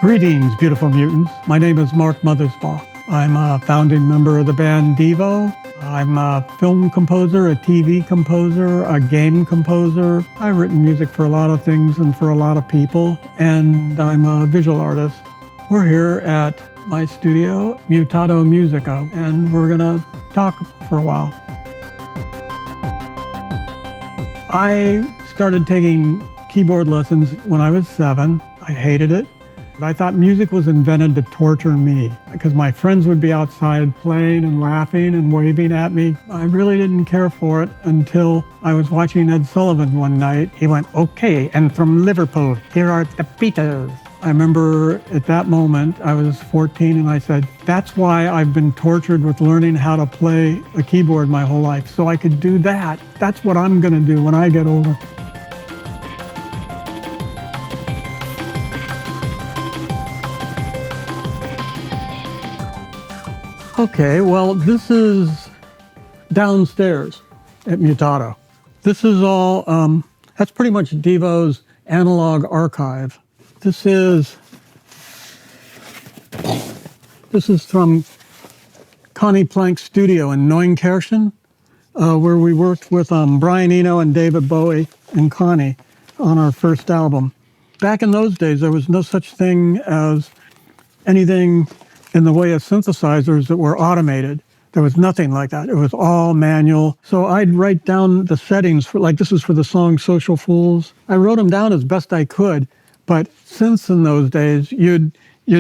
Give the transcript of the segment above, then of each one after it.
Greetings, beautiful mutants. My name is Mark Mothersbaugh. I'm a founding member of the band DEVO. I'm a film composer, a TV composer, a game composer. I've written music for a lot of things and for a lot of people, and I'm a visual artist. We're here at my studio, Mutato Muzika, and we're gonna talk for a while. I started taking keyboard lessons when I was 7. I hated it. I thought music was invented to torture me because my friends would be outside playing and laughing and waving at me. I really didn't care for it until I was watching Ed Sullivan one night. He went, "Okay, and from Liverpool, here are the Beatles." I remember at that moment, I was 14, and I said, that's why I've been tortured with learning how to play a keyboard my whole life, so I could do that. That's what I'm gonna do when I get older. Okay, well, this is downstairs at Mutato. This is all, that's pretty much DEVO's analog archive. This is from Connie Plank's studio in Neunkirchen, where we worked with Brian Eno and David Bowie and Connie on our first album. Back in those days, there was no such thing as anything in the way of synthesizers that were automated. There was nothing like that. It was all manual. So I'd write down the settings, for, like this is for the song Social Fools. I wrote them down as best I could, but synths in those days, you'd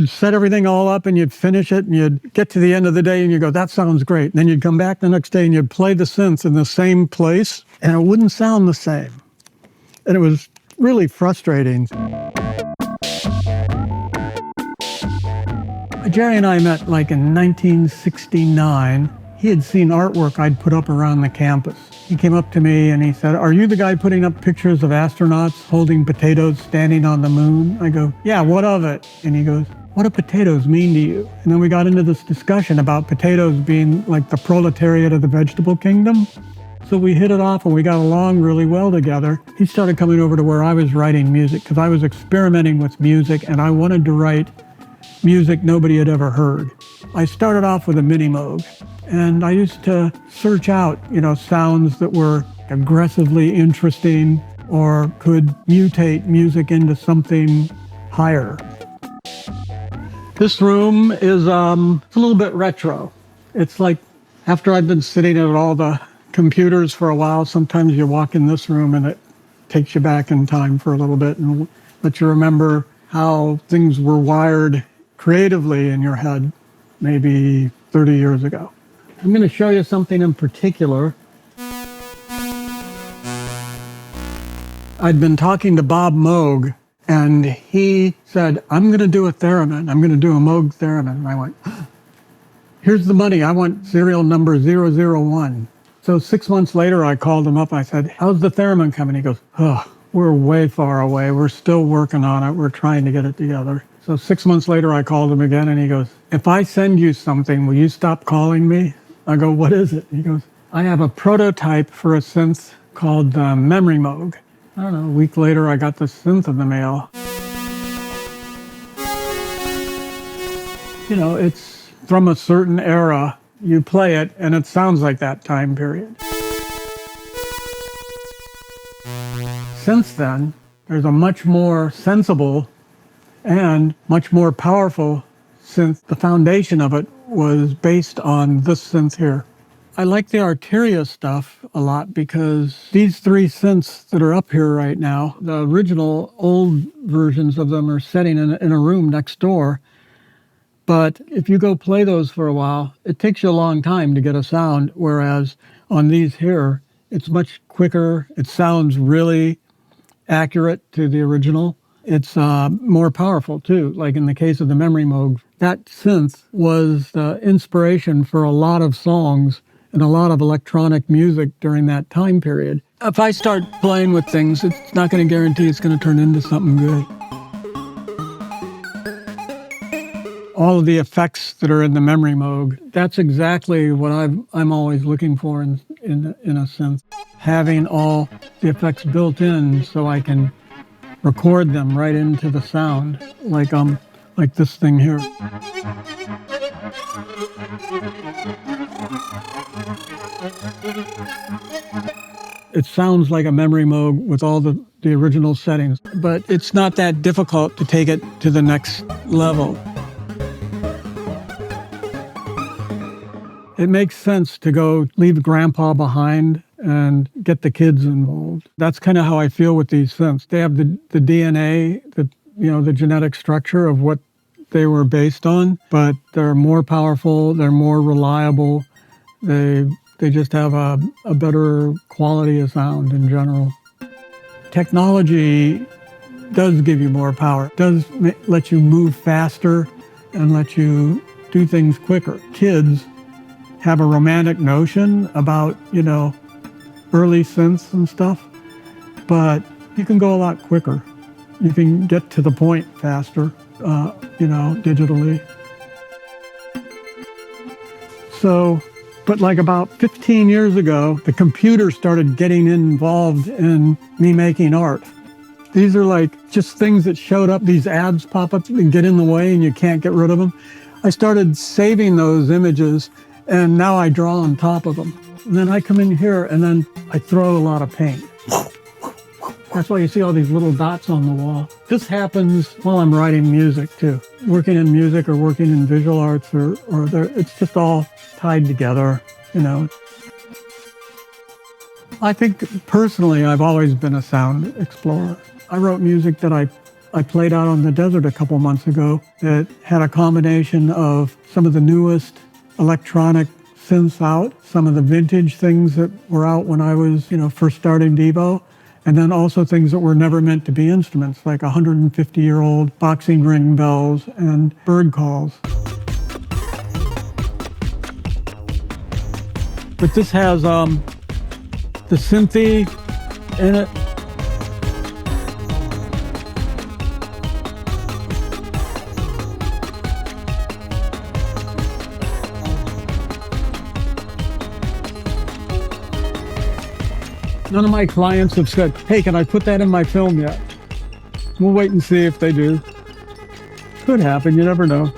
set everything all up and you'd finish it and you'd get to the end of the day and you go, that sounds great. And then you'd come back the next day and you'd play the synths in the same place and it wouldn't sound the same. And it was really frustrating. Jerry and I met like in 1969. He had seen artwork I'd put up around the campus. He came up to me and he said, "Are you the guy putting up pictures of astronauts holding potatoes standing on the moon?" I go, "Yeah, what of it?" And he goes, "What do potatoes mean to you?" And then we got into this discussion about potatoes being like the proletariat of the vegetable kingdom. So we hit it off and we got along really well together. He started coming over to where I was writing music because I was experimenting with music and I wanted to write music nobody had ever heard. I started off with a Memory Moog, and I used to search out, sounds that were aggressively interesting or could mutate music into something higher. This room is it's a little bit retro. It's like after I've been sitting at all the computers for a while, sometimes you walk in this room and it takes you back in time for a little bit and lets you remember how things were wired creatively in your head maybe 30 years ago. I'm going to show you something in particular. I'd been talking to Bob Moog, and he said, "I'm going to do a theremin. I'm going to do a Moog theremin." And I went, "Here's the money. I want serial number 001. So 6 months later, I called him up. I said, "How's the theremin coming?" He goes, "We're way far away. We're still working on it. We're trying to get it together." So 6 months later, I called him again, and he goes, "If I send you something, will you stop calling me?" I go, "What is it?" He goes, "I have a prototype for a synth called Memory Moog." I don't know, a week later, I got the synth in the mail. It's from a certain era. You play it, and it sounds like that time period. Since then, there's a much more sensible and much more powerful synth. The foundation of it was based on this synth here. I like the Arteria stuff a lot because these 3 synths that are up here right now, the original old versions of them are sitting in a room next door. But if you go play those for a while, it takes you a long time to get a sound, whereas on these here, it's much quicker. It sounds really accurate to the original. It's more powerful too. Like in the case of the Memory Moog, that synth was the inspiration for a lot of songs and a lot of electronic music during that time period. If I start playing with things, it's not going to guarantee it's going to turn into something good. All of the effects that are in the Memory Moog, that's exactly what I'm always looking for in a synth. Having all the effects built in so I can record them right into the sound. Like like this thing here. It sounds like a Memory Moog with all the original settings, but it's not that difficult to take it to the next level. It makes sense to go leave grandpa behind and get the kids involved. That's kind of how I feel with these synths. They have the DNA, the genetic structure of what they were based on, but they're more powerful, they're more reliable, they just have a better quality of sound in general. Technology does give you more power, does let you move faster and let you do things quicker. Kids have a romantic notion about, early synths and stuff, but you can go a lot quicker. You can get to the point faster, digitally. So, but like about 15 years ago, the computer started getting involved in me making art. These are like just things that showed up, these ads pop up and get in the way and you can't get rid of them. I started saving those images and now I draw on top of them. And then I come in here and then I throw a lot of paint. That's why you see all these little dots on the wall. This happens while I'm writing music too. Working in music or working in visual arts it's just all tied together, I think personally I've always been a sound explorer. I wrote music that I played out on the desert a couple months ago that had a combination of some of the newest electronic synths out, some of the vintage things that were out when I was, first starting DEVO, and then also things that were never meant to be instruments, like 150-year-old boxing ring bells and bird calls. But this has the synthy in it. None of my clients have said, hey, can I put that in my film yet? We'll wait and see if they do. Could happen, you never know.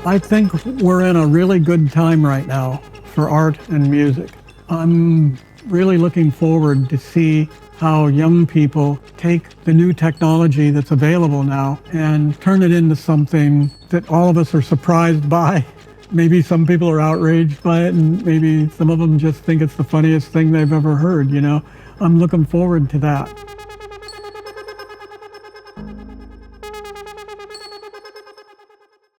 I think we're in a really good time right now for art and music. I'm really looking forward to see how young people take the new technology that's available now and turn it into something that all of us are surprised by. Maybe some people are outraged by it, and maybe some of them just think it's the funniest thing they've ever heard, I'm looking forward to that.